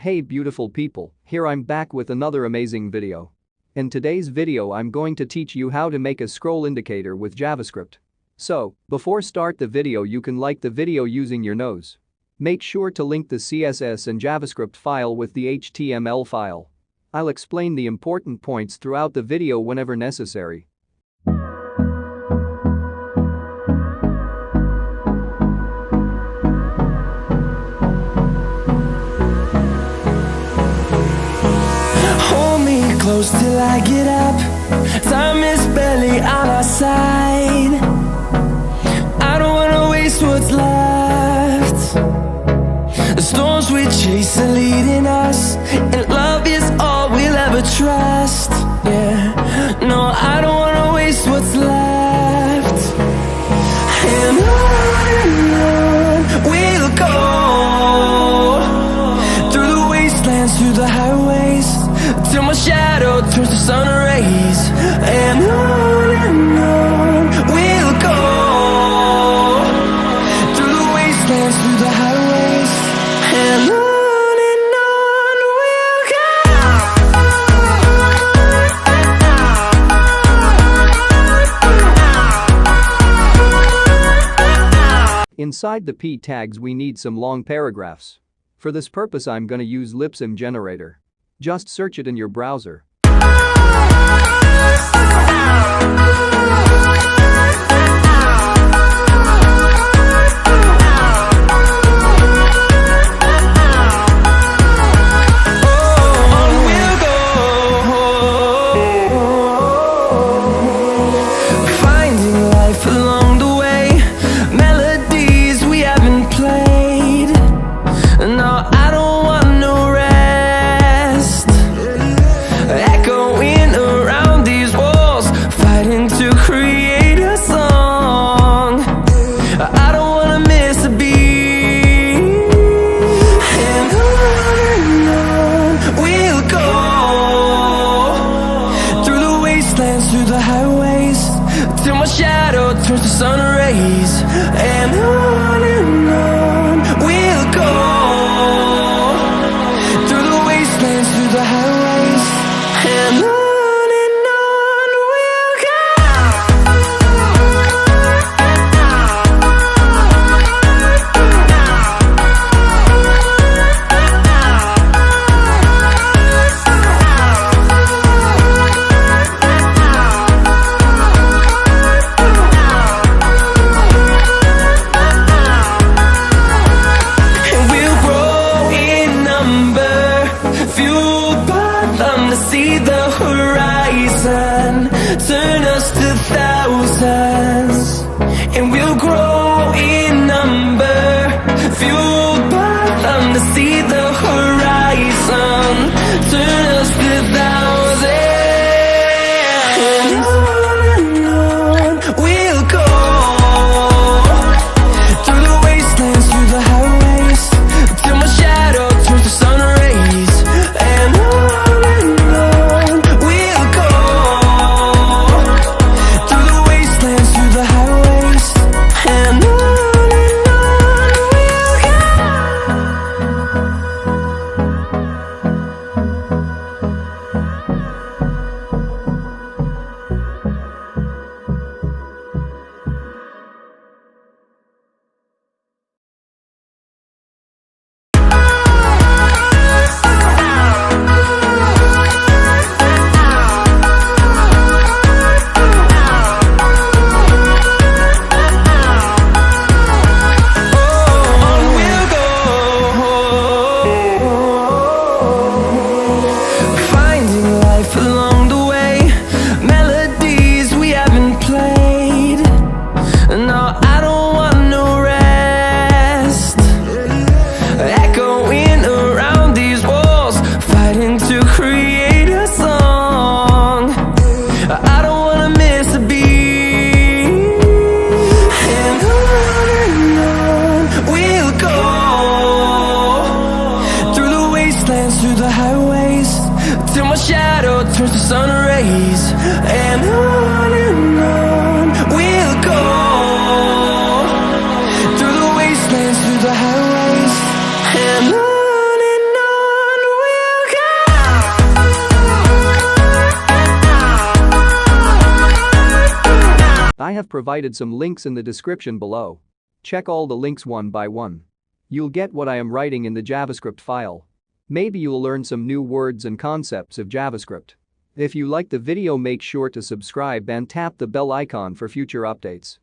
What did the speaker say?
Hey beautiful people, here I'm back with another amazing video. In today's video I'm going to teach you how to make a scroll indicator with JavaScript. So, before start the video you can like the video using your nose. Make sure to link the CSS and JavaScript file with the HTML file. I'll explain the important points throughout the video whenever necessary. Close till I get up. Time is barely on our side. I don't wanna waste what's left. The storms we chase are leading us, and love is all we'll ever trust. Yeah, no, I don't wanna waste what's left. And on we'll go, through the wastelands, through the highways, till my shadow turns to sun rays. And on we'll go, through the wastelands, through the highways, and on we'll go. Inside the p tags we need some long paragraphs. For this purpose I'm gonna use Lipsim generator. Just search it in your browser. Finding life along the way, melodies we haven't played. No, I don't want no rest. Echoing around these walls, fighting to create a song. I don't wanna miss a beat. And on we'll go, through the wastelands, through the highways, till my shadow turns to sun rays. And on we'll go, through the wastelands, through the highways, and on we'll go. And we'll grow in number, fueled by them to see the horizon, turn us to thousands. And we'll grow in number, fueled by them to see the horizon, turn us to thousands. And on we'll go, through the wastelands, through the highways, till my shadow turns to sun rays. And on we'll go, through the wastelands, through the highways, and on we'll go. Finding life along the way, melodies we haven't played. No, I don't want no rest. Echoing around these walls, fighting to create a song. I don't wanna miss a beat. And on we'll go, through the wastelands, through the highways, till my shadow turns to sun rays. And on we'll go, through the wastelands, through the highways, and on I have provided some links in the description below. Check all the links one by one. You'll get what I am writing in the JavaScript file. Maybe you'll learn some new words and concepts of JavaScript. If you like the video, make sure to subscribe and tap the bell icon for future updates.